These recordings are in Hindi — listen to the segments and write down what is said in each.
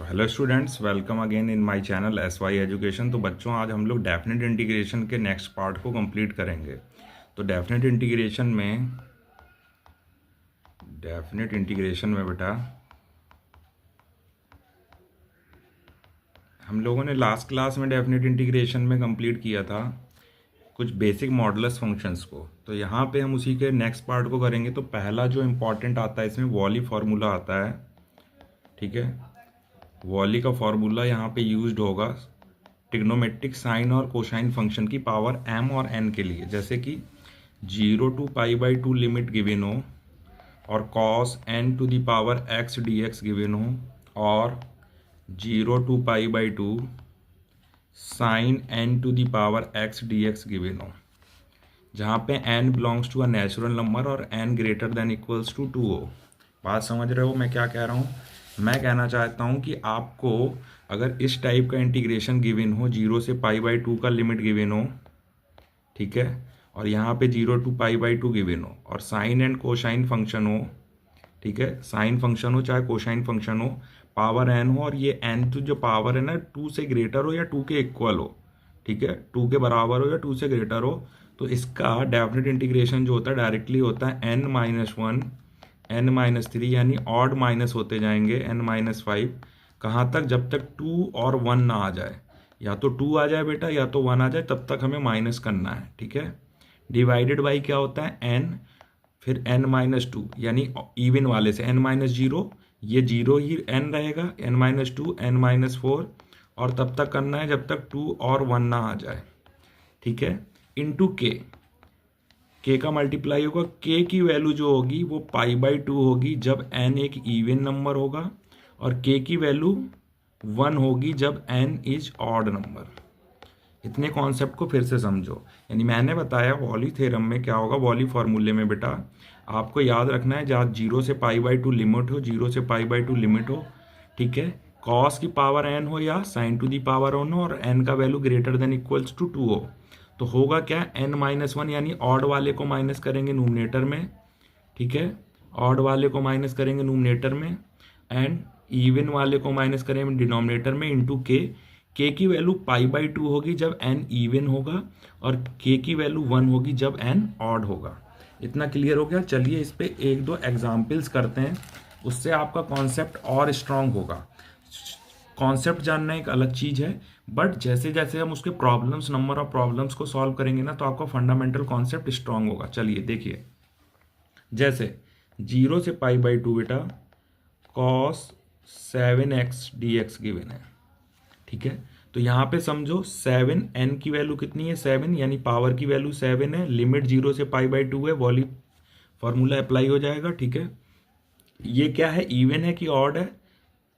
तो hello students, welcome again in my channel SY education. तो बच्चों, आज हम लोग डेफिनेट इंटीग्रेशन के नेक्स्ट पार्ट को कंप्लीट करेंगे। तो डेफिनेट इंटीग्रेशन में बेटा हम लोगों ने लास्ट क्लास में डेफिनेट इंटीग्रेशन में कंप्लीट किया था कुछ बेसिक मॉडुलस फंक्शंस को। तो यहाँ पे हम उसी के नेक्स्ट पार्ट को करेंगे। तो पहला जो इम्पोर्टेंट आता है इसमें वॉली फार्मूला आता है, ठीक है। वॉली का फार्मूला यहाँ पे यूज्ड होगा ट्रिग्नोमेट्रिक साइन और कोसाइन फंक्शन की पावर m और n के लिए, जैसे कि 0 to π/2 लिमिट गिवन हो, और cos n to the power x dx given हो, और 0 to π/2 sine n to the power x dx given हो, जहाँ पे n belongs to a natural number और n greater than equals to 2 हो। बात समझ रहे हो मैं क्या कह रहा हूँ? मैं कहना चाहता हूँ कि आपको अगर इस टाइप का इंटीग्रेशन गिवन हो, 0 से π/2 का लिमिट गिवन हो, ठीक है, और यहाँ पे 0 to π/2 गिवन हो, और साइन एंड कोसाइन फंक्शन हो, ठीक है, साइन फंक्शन हो चाहे कोसाइन फंक्शन हो, पावर n हो, और ये n तो जो पावर है ना 2 से ग्रेटर हो या 2 के इक्वल हो, ठीक है, 2 के बराबर हो या 2 से ग्रेटर हो, तो इसका डेफिनेट इंटीग्रेशन जो होता है डायरेक्टली होता है n-1 n-3, यानी ऑड माइनस होते जाएंगे n-5। कहाँ तक? जब तक 2 और 1 ना आ जाए। या तो 2 आ जाए बेटा या तो 1 आ जाए, तब तक हमें माइनस करना है, ठीक है। डिवाइडेड बाई क्या होता है? n, फिर n-2, यानी इवन वाले से n-0, ये 0 ही n रहेगा, n-2 n-4, और तब तक करना है जब तक 2 और 1 ना आ जाए, ठीक है। इंटू k का मल्टीप्लाई होगा। k की वैल्यू जो होगी वो π/2 होगी जब n एक इवन नंबर होगा, और k की वैल्यू 1 होगी जब n इज ऑड नंबर। इतने कॉन्सेप्ट को फिर से समझो। यानी मैंने बताया वॉली थ्योरम में क्या होगा, वॉली फार्मूले में बेटा आपको याद रखना है, जहाँ 0 से π/2 लिमिट हो, 0 से π/2 लिमिट हो, ठीक है, cos की पावर n हो या sin to the power n हो, और n का value greater than equals to 2 हो, तो होगा क्या? n-1, यानी ऑड वाले को माइनस करेंगे नूमरेटर में, ठीक है, ऑड वाले को माइनस करेंगे नूमरेटर में, एंड इवन वाले को माइनस करेंगे डिनोमिनेटर में, इंटू k की वैल्यू π/2 होगी जब n इवन होगा, और k की वैल्यू 1 होगी जब n ऑड होगा। इतना क्लियर हो गया? चलिए इस पे एक दो एग्जाम्पल्स करते हैं, उससे आपका कॉन्सेप्ट और स्ट्रांग होगा। कॉन्सेप्ट जानना एक अलग चीज़ है, बट जैसे जैसे हम उसके प्रॉब्लम्स, नंबर ऑफ प्रॉब्लम्स को सॉल्व करेंगे ना, तो आपका फंडामेंटल कॉन्सेप्ट स्ट्रांग होगा। चलिए देखिए, जैसे 0 से π/2 बेटा cos 7x dx गिवन है, ठीक है। तो यहाँ पे समझो 7, n की वैल्यू कितनी है? 7, यानी पावर की वैल्यू 7 है, लिमिट 0 से π/2 है, वॉली फार्मूला अप्लाई हो जाएगा, ठीक है। ये क्या है? इवन है कि ऑड है?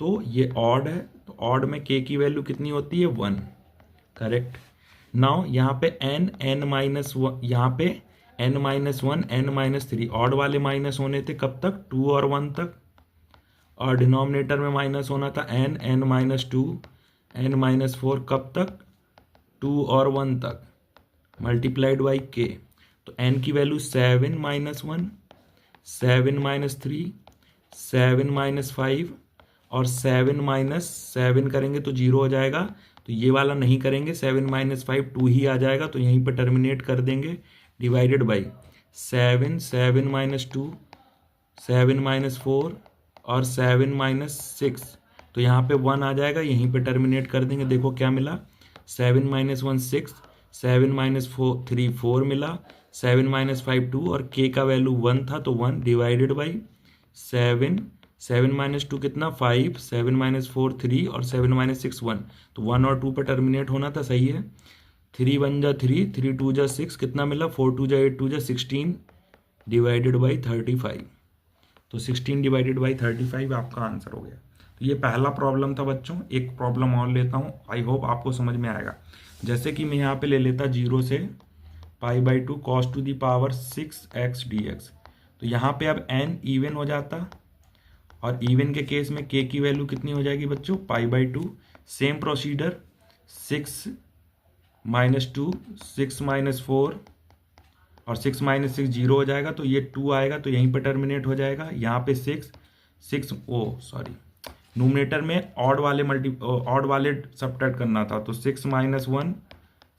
तो ये ऑड है, तो ऑड में k की वैल्यू कितनी होती है? 1, करेक्ट। नाउ यहाँ पे n-1, यहाँ पे n-1 n-3, ऑड वाले माइनस होने थे कब तक? 2 और 1 तक, और डिनोमिनेटर में माइनस होना था n-2 n-4, कब तक? 2 और 1 तक, मल्टीप्लाइड बाई k। तो n की वैल्यू 7-1, 7-3, 7-5, और 7 करेंगे तो 0 हो जाएगा, तो ये वाला नहीं करेंगे, 7-5 2 ही आ जाएगा, तो यहीं पर टर्मिनेट कर देंगे, डिवाइडेड बाई 7, 7-2, 7-4, और 7-6, तो यहाँ पे 1 आ जाएगा, यहीं पे टर्मिनेट कर देंगे। देखो क्या मिला? 7-1 6, 7-3 4 मिला, 7-5 2, और k का वैल्यू 1 था तो 1, डिवाइडेड बाई 7, 7-2 कितना? 5, 7-4 3, और 7-6 1, तो 1 और 2 पे टर्मिनेट होना था, सही है। 3 1 जा 3, 3 2 जा 6, कितना मिला? 4 2 जा 8 2 जा 16, डिवाइडेड बाई 35, तो 16 डिवाइडेड बाई 35 आपका आंसर हो गया। तो ये पहला प्रॉब्लम था बच्चों। एक प्रॉब्लम और लेता हूँ, आई होप आपको समझ में आएगा। जैसे कि मैं यहाँ पे ले लेता 0 से π/2 cos to the power 6x dx, तो यहाँ पे अब n इवन हो जाता, और इवन के केस में k की वैल्यू कितनी हो जाएगी बच्चों? π/2। सेम प्रोसीडर, 6 - 2, 6 - 4, और 6 - 6 0 हो जाएगा, तो ये 2 आएगा, तो यहीं पर टर्मिनेट हो जाएगा। यहाँ पे 6 नूमरेटर में ऑड वाले सब्ट्रैक्ट करना था, तो 6 माइनस 1,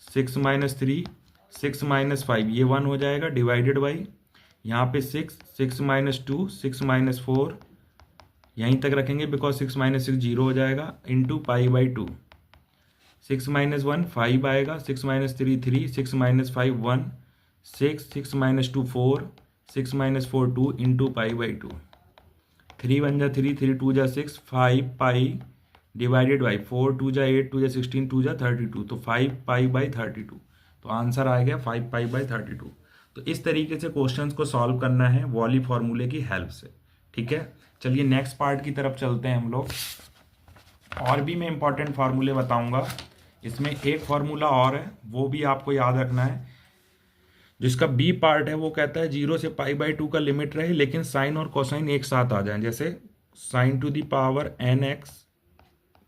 6 माइनस 3, 6 माइनस 5, ये 1 हो जाएगा, डिवाइडेड बाई यहाँ पे 6, 6 माइनस 2, 6 माइनस 4, यहीं तक रखेंगे बिकॉज 6 माइनस 6 जीरो हो जाएगा, इंटू पाई बाई 2। 6 माइनस 1 5 आएगा, 6 minus 3 3, 6 minus 5 1, 6, 6 minus 2 4, 6 minus 4 2, into pi by 2। 3 1 जा 3, 3 2 जा 6, 5 पाई डिवाइडेड बाई 4 2 जा 8, 2 जा 16, 2 जा 32, तो 5 पाई बाई 32। तो आंसर आ गया 5 पाई बाई 32। तो इस तरीके से क्वेश्चंस को सॉल्व करना है वॉली फॉर्मूले की हेल्प से। ठीक है, चलिए नेक्स्ट पार्ट की तरफ चलते हैं हम लोग। और भी मैं इंपॉर्टेंट फार्मूले बताऊंगा, इसमें एक फार्मूला और है वो भी आपको याद रखना है। जिसका बी पार्ट है वो कहता है 0 से पाई बाई 2 का लिमिट रहे लेकिन साइन और कोसाइन एक साथ आ जाए, जैसे sine to the power n x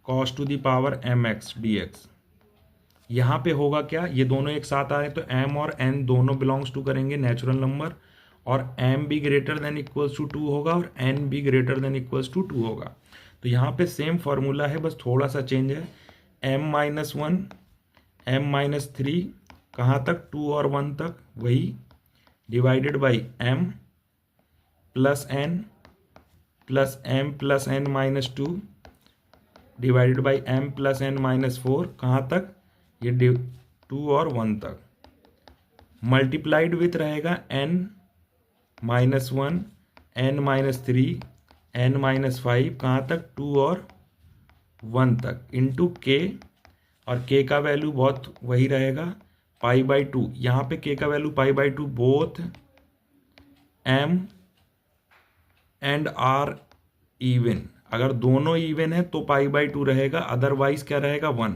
cos to the power m x d x. यहाँ पे होगा क्या, ये दोनों एक साथ आ रहे हैं तो m और n दोनों बिलोंग्स टू करेंगे नेचुरल नंबर, और m भी ग्रेटर देन इक्वल्स टू 2 होगा और n भी ग्रेटर देन इक्वल्स टू 2 होगा। तो यहाँ पे सेम फॉर्मूला है, बस थोड़ा सा चेंज है। m माइनस 1, m माइनस 3, कहाँ तक 2 और 1 तक, वही divided by m plus n plus m plus n minus 2 divided by m plus n minus 4, कहाँ तक, ये 2 और 1 तक, मल्टीप्लाइड विथ रहेगा n minus 1, n minus 3, n minus 5, कहाँ तक 2 और 1 तक, इंटू k, और k का वैल्यू बहुत वही रहेगा पाई बाई 2। यहाँ पे k का value pi by 2 both m and r even, अगर दोनों इवन है तो पाई बाई 2 रहेगा, अदरवाइज क्या रहेगा 1।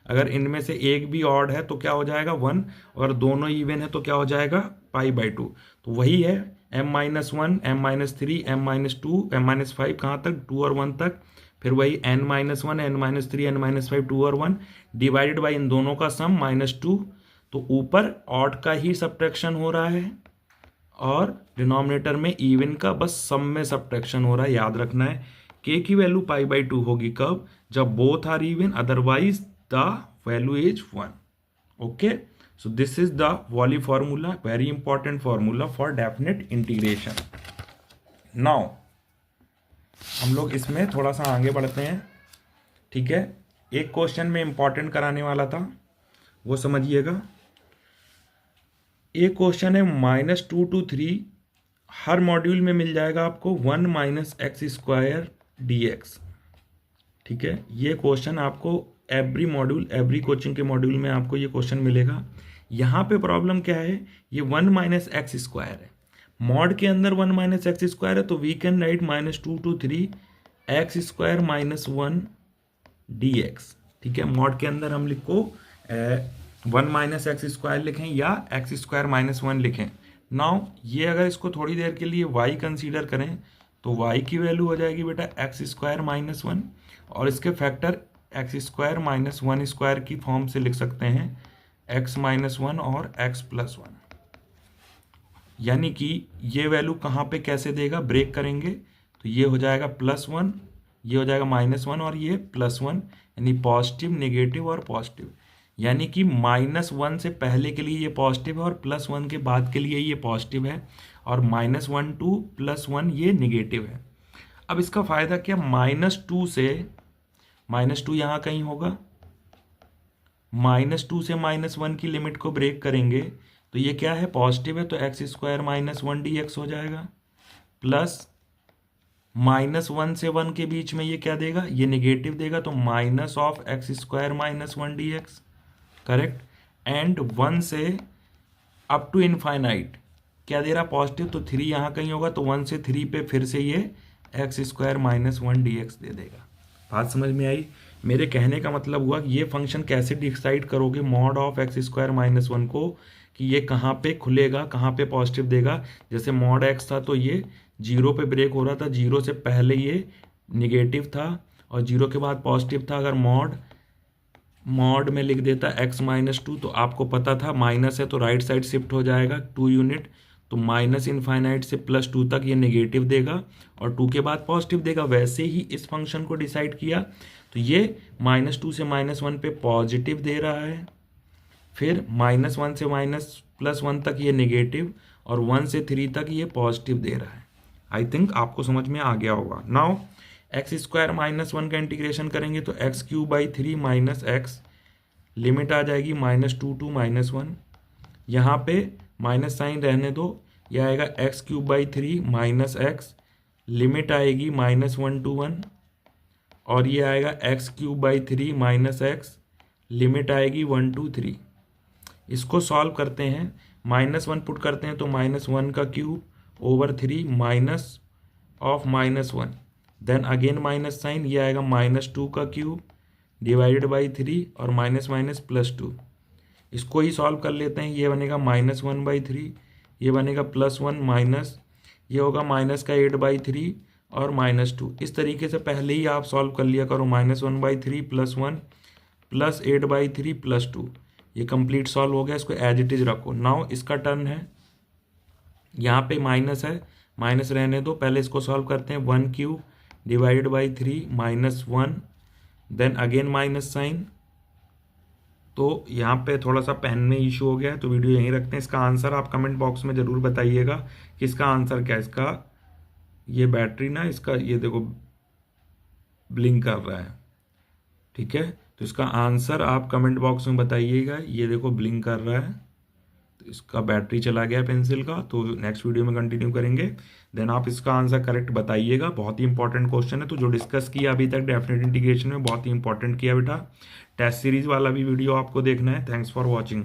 अगर इनमें से एक भी ऑड है तो क्या हो जाएगा 1, और दोनों इवन है तो क्या हो जाएगा पाई बाई 2। तो वही है m minus 1, m minus 3, m minus 2, m minus 5, कहाँ तक 2 और 1 तक, फिर वही n minus 1, n minus 3, n minus 5, 2 और 1 डिवाइडेड बाई इन दोनों का सम माइनस 2। तो ऊपर ऑड का ही सब्ट्रैक्शन हो रहा है और डिनोमिनेटर में इवन का बस सम में सब्ट्रैक्शन हो रहा है। याद रखना है k की वैल्यू पाई बाई 2 होगी कब, जब both are even, otherwise the value is 1। Okay, so this is the Wallis formula, very important formula for definite integration. Now हम लोग इसमें थोड़ा सा आगे बढ़ते हैं। ठीक है, एक क्वेश्चन में इंपॉर्टेंट कराने वाला था वो समझिएगा। एक क्वेश्चन है -2 to 3, हर मॉड्यूल में मिल जाएगा आपको 1 minus x square D x. ठीक है, ये क्वेश्चन आपको एवरी मॉड्यूल, एवरी कोचिंग के मॉड्यूल में आपको ये क्वेश्चन मिलेगा। यहाँ पे प्रॉब्लम क्या है, ये 1 माइनस एक्स स्क्वायर है, मॉड के अंदर 1 माइनस एक्स स्क्वायर है, तो we can write -2 to 3 x square minus 1 d x. ठीक है, मॉड के अंदर हम लिखो 1 माइनस एक्स स्क्वायर लिखें या एक्स स्क्वायर माइनस 1 लिखें। नाउ ये अगर इसको थोड़ी देर के लिए y कंसीडर करें तो y की वैल्यू हो जाएगी बेटा एक्स स्क्वायर माइनस 1, और इसके factor x square minus 1 square की फॉर्म से लिख सकते हैं x माइनस 1 और x प्लस 1। यानी कि ये वैल्यू कहाँ पे कैसे देगा, ब्रेक करेंगे तो ये हो जाएगा +1, ये हो जाएगा -1 और ये +1, यानी पॉजिटिव, नेगेटिव और पॉजिटिव। यानी कि -1 से पहले के लिए ये पॉजिटिव है और +1 के बाद के लिए ये पॉजिटिव है, और -1 to +1 ये नेगेटिव है। अब इसका फ़ायदा क्या, -2 से -2 यहाँ कहीं होगा, -2 से -1 की लिमिट को ब्रेक करेंगे तो ये क्या है, पॉजिटिव है, तो x square minus 1 d x हो जाएगा, प्लस -1 से 1 के बीच में ये क्या देगा, ये नेगेटिव देगा, तो minus of x square minus 1 d x, correct. And 1 से अप टू इनफाइनाइट क्या दे रहा, पॉजिटिव, तो 3 यहाँ कहीं होगा, तो 1 से 3 पे फिर से ये x square minus 1 d x दे देगा। बात समझ में आई। मेरे कहने का मतलब हुआ कि ये फंक्शन कैसे डिसाइड करोगे mod of x square minus 1 को, कि ये कहाँ पे खुलेगा, कहाँ पे पॉजिटिव देगा। जैसे मॉड एक्स था तो ये 0 पे ब्रेक हो रहा था, 0 से पहले ये नेगेटिव था और 0 के बाद पॉजिटिव था। अगर मॉड में लिख देता x -2, तो आपको पता था माइनस है तो राइट साइड शिफ्ट हो जाएगा 2 यूनिट, तो माइनस इनफाइनाइट से प्लस टू तक ये नेगेटिव देगा और टू के बाद पॉजिटिव देगा। वैसे ही इस फंक्शन को डिसाइड किया तो ये माइनस टू से माइनस वन पे पॉजिटिव दे रहा है, फिर माइनस वन से माइनस प्लस वन तक ये नेगेटिव और वन से थ्री तक ये पॉजिटिव दे रहा है। आई थिंक आपको समझ में आ गया होगा। Now x square minus one का इंटीग्रेशन करेंगे तो x cube by three minus x, limit आ जाएगी minus two to minus one, यहाँ पे माइनस साइन रहने दो, यह आएगा x cube by three minus x, limit आएगी माइनस वन टू वन, और ये आएगा x cube by three minus x, limit आएगी वन टू थ्री। इसको सॉल्व करते हैं, माइनस वन पुट करते हैं तो माइनस वन का cube over three minus of minus one, then again minus sine, ये आएगा माइनस टू का क्यूब डिवाइडेड बाई थ्री और माइनस माइनस प्लस टू। इसको ही सॉल्व कर लेते हैं, ये बनेगा माइनस वन बाई थ्री, ये बनेगा प्लस वन माइनस, ये होगा माइनस का एट बाई थ्री और माइनस टू। इस तरीके से पहले ही आप सॉल्व कर लिया करो, minus one by three plus one plus eight by three plus two, ये कंप्लीट सॉल्व हो गया। इसको एज इट इज रखो। नाउ इसका टर्न है, यहाँ पे माइनस है, माइनस रहने दो, पहले इसको सॉल्व करते हैं, one cube divided by three minus one, then again minus sine. तो यहाँ पे थोड़ा सा पेन में इशू हो गया है तो वीडियो यहीं रखते हैं। इसका आंसर आप कमेंट बॉक्स में ज़रूर बताइएगा कि इसका आंसर क्या है। इसका ये बैटरी ना, इसका ये देखो ब्लिंक कर रहा है, ठीक है, तो इसका आंसर आप कमेंट बॉक्स में बताइएगा। ये देखो ब्लिंक कर रहा है, तो इसका बैटरी चला गया पेंसिल का, तो नेक्स्ट वीडियो में कंटिन्यू करेंगे। देन आप इसका आंसर करेक्ट बताइएगा। बहुत ही इंपॉर्टेंट क्वेश्चन है, तो जो डिस्कस किया अभी तक डेफिनेट इंटीग्रेशन में बहुत ही इंपॉर्टेंट किया बेटा। टेस्ट सीरीज वाला भी वीडियो आपको देखना है। Thanks for watching.